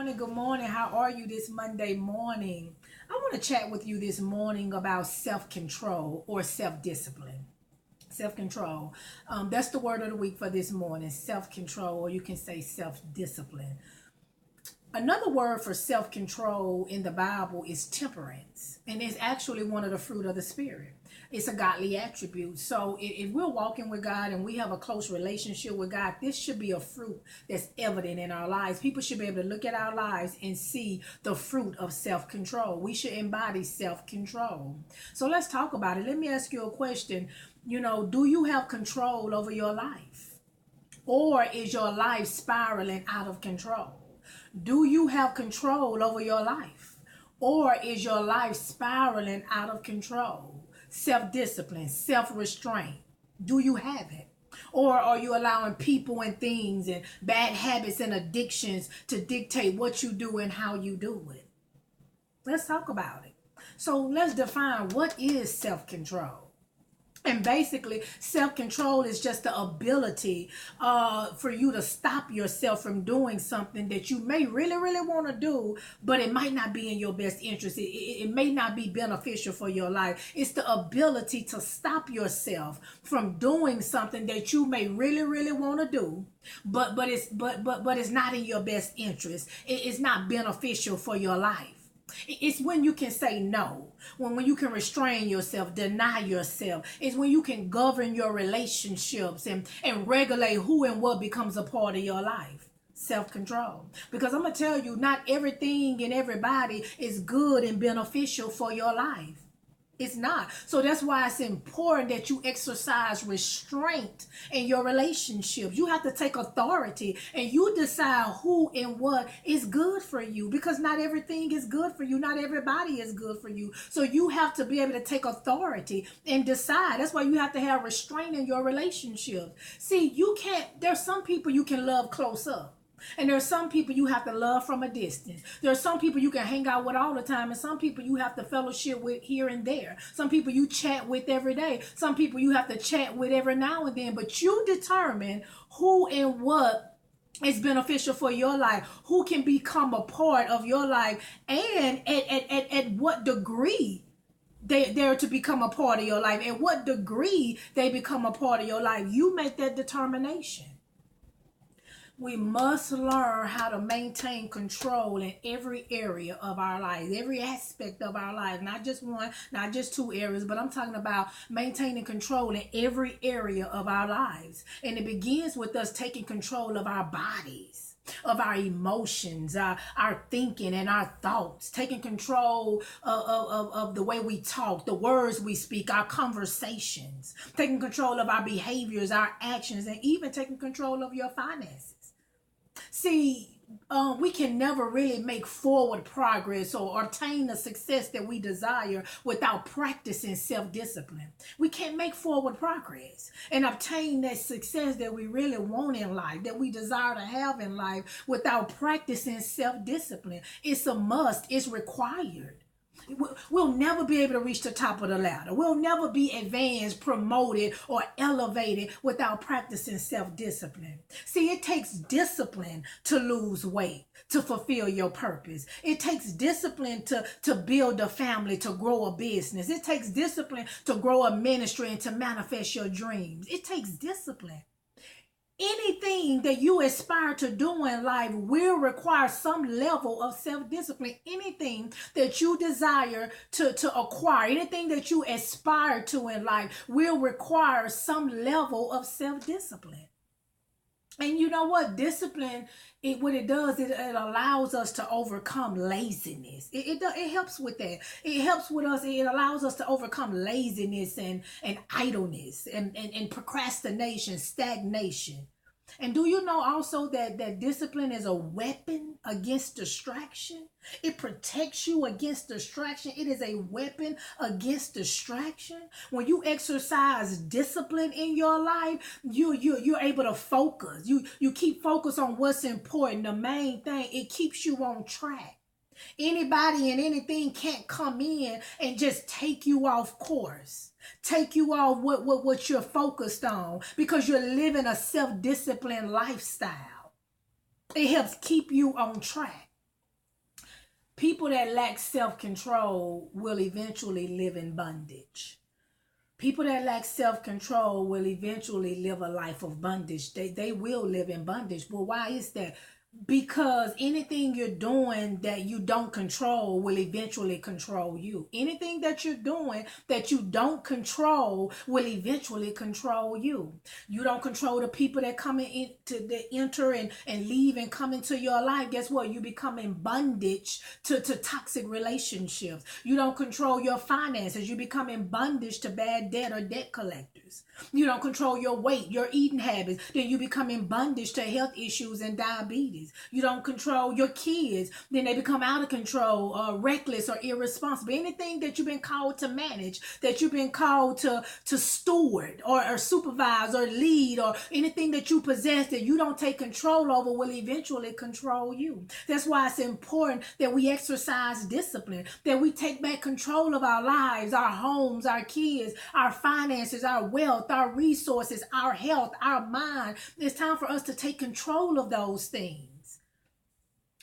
morning. Good morning. How are you this Monday morning? I want to chat with you this morning about self-control or self-discipline. Self-control. That's the word of the week for this morning. Self-control, or you can say self-discipline. Another word for self-control in the Bible is temperance, and it's actually one of the fruit of the Spirit. It's a godly attribute. So if we're walking with God and we have a close relationship with God, this should be a fruit that's evident in our lives. People should be able to look at our lives and see the fruit of self-control. We should embody self-control. So let's talk about it. Let me ask you a question. Do you have control over your life? Or is your life spiraling out of control? Do you have control over your life? Or is your life spiraling out of control? Self-discipline, self-restraint. Do you have it? Or are you allowing people and things and bad habits and addictions to dictate what you do and how you do it? Let's talk about it. So let's define what is self-control. And basically, self-control is just the ability for you to stop yourself from doing something that you may really, really want to do, but it might not be in your best interest. It may not be beneficial for your life. It's the ability to stop yourself from doing something that you may really, really want to do, but it's not in your best interest. It's not beneficial for your life. It's when you can say no, when you can restrain yourself, deny yourself. It's when you can govern your relationships and regulate who and what becomes a part of your life. Self-control. Because I'm going to tell you, not everything and everybody is good and beneficial for your life. It's not. So that's why it's important that you exercise restraint in your relationships. You have to take authority and you decide who and what is good for you, because not everything is good for you. Not everybody is good for you. So you have to be able to take authority and decide. That's why you have to have restraint in your relationships. See, there's some people you can love close up. And there's some people you have to love from a distance. There's some people you can hang out with all the time, and some people you have to fellowship with here and there. Some people you chat with every day. Some people you have to chat with every now and then. But you determine who and what is beneficial for your life, who can become a part of your life, and at what degree they're to become a part of your life, and what degree they become a part of your life. You make that determination. We must learn how to maintain control in every area of our lives, every aspect of our life, not just one, not just two areas, but I'm talking about maintaining control in every area of our lives. And it begins with us taking control of our bodies, of our emotions, our thinking and our thoughts, taking control of the way we talk, the words we speak, our conversations, taking control of our behaviors, our actions, and even taking control of your finances. See, we can never really make forward progress or attain the success that we desire without practicing self-discipline. We can't make forward progress and obtain that success that we really want in life, that we desire to have in life, without practicing self-discipline. It's a must. It's required. We'll never be able to reach the top of the ladder. We'll never be advanced, promoted, or elevated without practicing self-discipline. See, it takes discipline to lose weight, to fulfill your purpose. It takes discipline to build a family, to grow a business. It takes discipline to grow a ministry and to manifest your dreams. It takes discipline. Anything that you aspire to do in life will require some level of self-discipline. Anything that you desire to acquire, anything that you aspire to in life will require some level of self-discipline. And you know what? Discipline, what it does, it allows us to overcome laziness. It helps with that. It helps with us. It allows us to overcome laziness and idleness and procrastination, stagnation. And do you know also that discipline is a weapon against distraction? It protects you against distraction. It is a weapon against distraction. When you exercise discipline in your life, you're able to focus. You keep focus on what's important. The main thing, it keeps you on track. Anybody and anything can't come in and just take you off course, take you off what you're focused on, because you're living a self-disciplined lifestyle. It helps keep you on track. People that lack self-control will eventually live in bondage. People that lack self-control will eventually live a life of bondage. They will live in bondage. Well, why is that? Because anything you're doing that you don't control will eventually control you. Anything that you're doing that you don't control will eventually control you. You don't control the people that come in that enter and leave and come into your life. Guess what? You become in bondage to toxic relationships. You don't control your finances. You become in bondage to bad debt or debt collectors. You don't control your weight, your eating habits. Then you become in bondage to health issues and diabetes. You don't control your kids. Then they become out of control, reckless or irresponsible. Anything that you've been called to manage, that you've been called to steward or supervise or lead, or anything that you possess that you don't take control over will eventually control you. That's why it's important that we exercise discipline, that we take back control of our lives, our homes, our kids, our finances, our wealth, our resources, our health, our mind. It's time for us to take control of those things.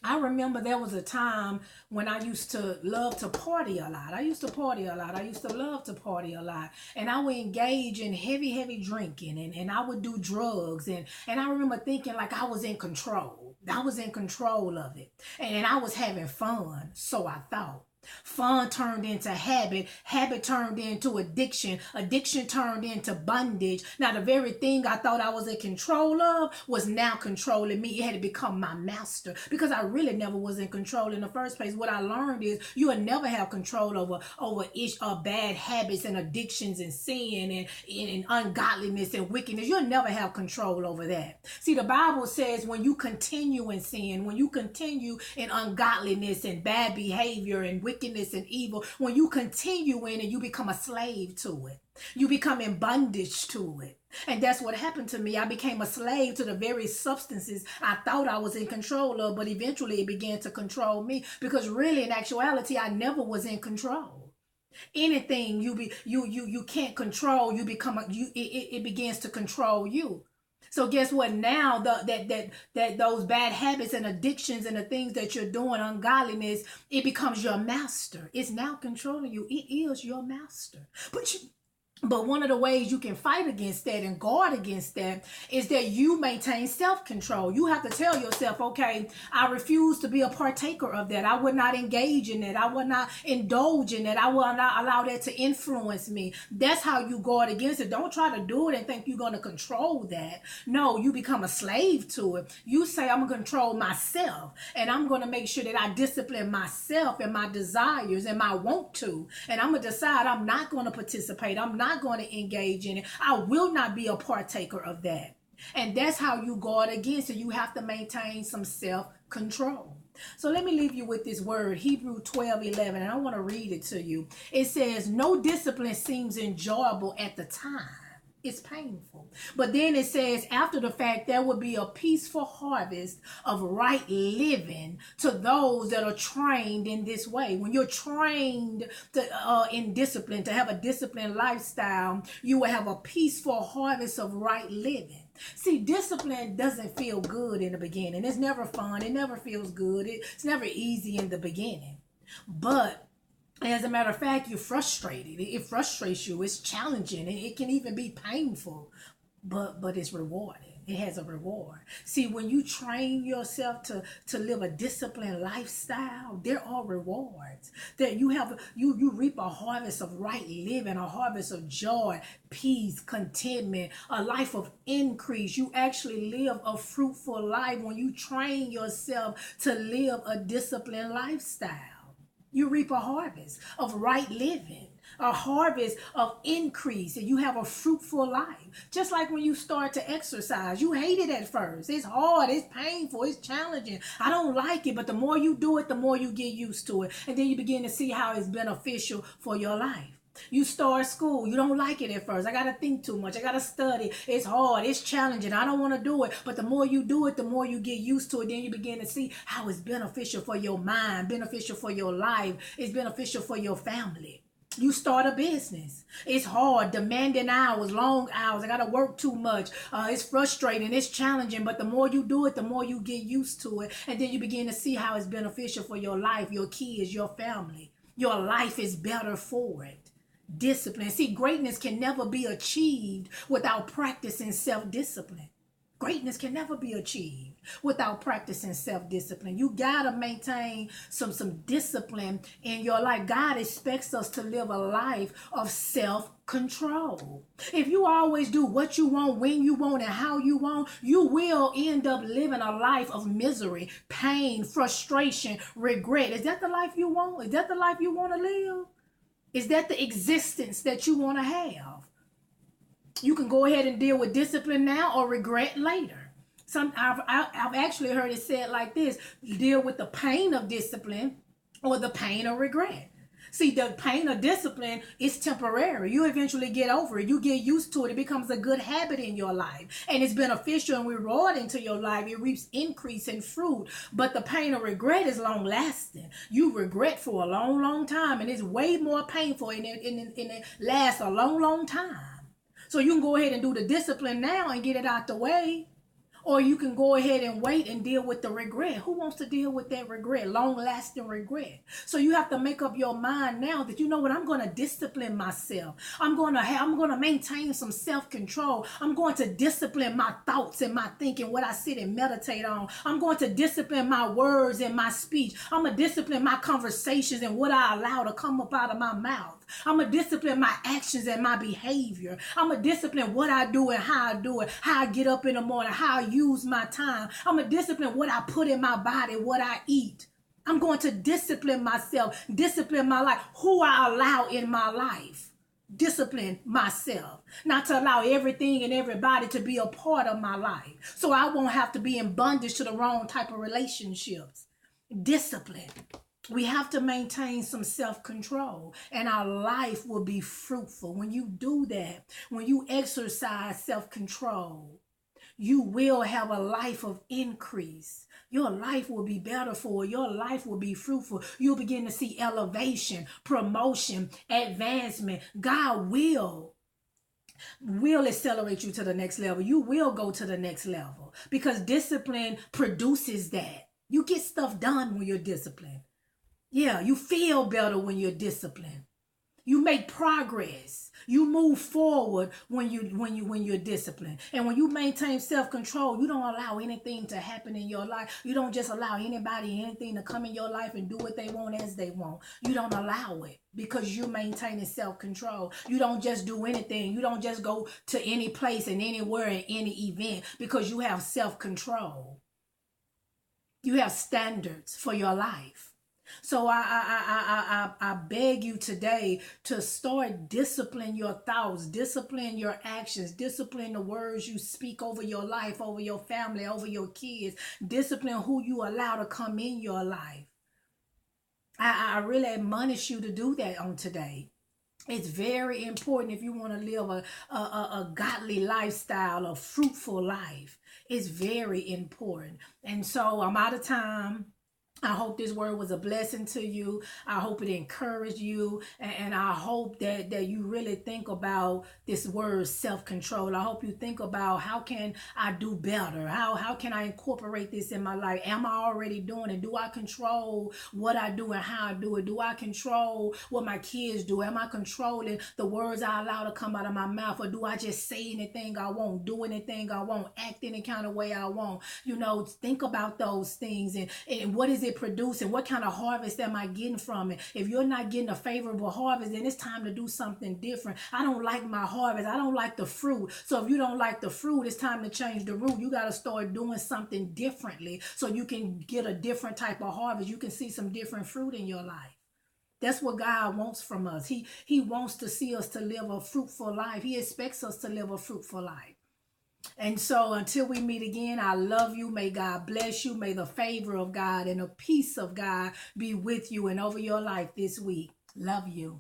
I remember there was a time when I used to love to party a lot. I used to love to party a lot. And I would engage in heavy drinking, and I would do drugs. And I remember thinking like I was in control. I was in control of it. And I was having fun, so I thought. Fun turned into habit. Habit turned into addiction. Addiction turned into bondage. Now, the very thing I thought I was in control of was now controlling me. It had to become my master, because I really never was in control in the first place. What I learned is you will never have control over bad habits and addictions and sin and ungodliness and wickedness. You'll never have control over that. See, the Bible says when you continue in sin, when you continue in ungodliness and bad behavior and wickedness and evil, when you continue in it, you become a slave to it. You become in bondage to it. And that's what happened to me. I became a slave to the very substances I thought I was in control of, but eventually it began to control me, because really in actuality, I never was in control. Anything you can't control, it begins to control you. So guess what? Now that those bad habits and addictions and the things that you're doing, ungodliness, it becomes your master. It's now controlling you. It is your master. But one of the ways you can fight against that and guard against that is that you maintain self-control. You have to tell yourself, okay, I refuse to be a partaker of that. I would not engage in it. I would not indulge in it. I will not allow that to influence me. That's how you guard against it. Don't try to do it and think you're going to control that. No, you become a slave to it. You say, I'm going to control myself, and I'm going to make sure that I discipline myself and my desires and my want to. And I'm going to decide I'm not going to participate. I'm not going to engage in it. I will not be a partaker of that. And that's how you guard against it. You have to maintain some self-control. So let me leave you with this word, Hebrews 12:11, and I want to read it to you. It says, no discipline seems enjoyable at the time. It's painful. But then it says, after the fact, there will be a peaceful harvest of right living to those that are trained in this way. When you're trained in discipline, to have a disciplined lifestyle, you will have a peaceful harvest of right living. See, discipline doesn't feel good in the beginning. It's never fun. It never feels good. It's never easy in the beginning. But as a matter of fact, you're frustrated. It frustrates you. It's challenging. It can even be painful, but it's rewarding. It has a reward. See, when you train yourself to live a disciplined lifestyle, there are rewards. That you reap a harvest of right living, a harvest of joy, peace, contentment, a life of increase. You actually live a fruitful life when you train yourself to live a disciplined lifestyle. You reap a harvest of right living, a harvest of increase, and you have a fruitful life. Just like when you start to exercise, you hate it at first. It's hard, it's painful, it's challenging. I don't like it, but the more you do it, the more you get used to it. And then you begin to see how it's beneficial for your life. You start school. You don't like it at first. I got to think too much. I got to study. It's hard. It's challenging. I don't want to do it. But the more you do it, the more you get used to it. Then you begin to see how it's beneficial for your mind, beneficial for your life. It's beneficial for your family. You start a business. It's hard, demanding hours, long hours. I got to work too much. It's frustrating. It's challenging. But the more you do it, the more you get used to it. And then you begin to see how it's beneficial for your life, your kids, your family. Your life is better for it. Discipline. See, greatness can never be achieved without practicing self-discipline. Greatness can never be achieved without practicing self-discipline. You gotta maintain some discipline in your life. God expects us to live a life of self-control. If you always do what you want, when you want, and how you want, you will end up living a life of misery, pain, frustration, regret. Is that the life you want? Is that the life you want to live? Is that the existence that you want to have? You can go ahead and deal with discipline now or regret later. I've actually heard it said like this: deal with the pain of discipline or the pain of regret. See, the pain of discipline is temporary. You eventually get over it. You get used to it. It becomes a good habit in your life. And it's beneficial and rewarding to your life. It reaps increase in fruit. But the pain of regret is long lasting. You regret for a long, long time. And it's way more painful and it lasts a long, long time. So you can go ahead and do the discipline now and get it out the way. Or you can go ahead and wait and deal with the regret. Who wants to deal with that regret? Long-lasting regret. So you have to make up your mind now that, you know what, I'm going to discipline myself. I'm going to maintain some self-control. I'm going to discipline my thoughts and my thinking, what I sit and meditate on. I'm going to discipline my words and my speech. I'm going to discipline my conversations and what I allow to come up out of my mouth. I'm going to discipline my actions and my behavior. I'm going to discipline what I do and how I do it, how I get up in the morning, how I use my time. I'm going to discipline what I put in my body, what I eat. I'm going to discipline myself, discipline my life, who I allow in my life. Discipline myself, not to allow everything and everybody to be a part of my life. So I won't have to be in bondage to the wrong type of relationships. Discipline. We have to maintain some self-control and our life will be fruitful. When you do that, when you exercise self-control, you will have a life of increase. Your life will be better for it. Your life will be fruitful. You'll begin to see elevation, promotion, advancement. God will accelerate you to the next level. You will go to the next level because discipline produces that. You get stuff done when you're disciplined. Yeah, you feel better when you're disciplined. You make progress. You move forward when you're disciplined. And when you maintain self-control, you don't allow anything to happen in your life. You don't just allow anybody, anything to come in your life and do what they want as they want. You don't allow it because you're maintaining self-control. You don't just do anything. You don't just go to any place and anywhere in any event because you have self-control. You have standards for your life. So I beg you today to start discipline your thoughts, discipline your actions, discipline the words you speak over your life, over your family, over your kids, discipline who you allow to come in your life. I really admonish you to do that on today. It's very important if you want to live a godly lifestyle, a fruitful life. It's very important. And so I'm out of time. I hope this word was a blessing to you. I hope it encouraged you. And I hope that you really think about this word self-control. I hope you think about how can I do better? How can I incorporate this in my life? Am I already doing it? Do I control what I do and how I do it? Do I control what my kids do? Am I controlling the words I allow to come out of my mouth? Or do I just say anything I want, do anything I want, act any kind of way I want? You know, think about those things and what is it producing? What kind of harvest am I getting from it? If you're not getting a favorable harvest, then it's time to do something different. I don't like my harvest. I don't like the fruit. So if you don't like the fruit, it's time to change the root. You got to start doing something differently so you can get a different type of harvest. You can see some different fruit in your life. That's what God wants from us. He wants to see us to live a fruitful life. He expects us to live a fruitful life. And so until we meet again, I love you. May God bless you. May the favor of God and the peace of God be with you and over your life this week. Love you.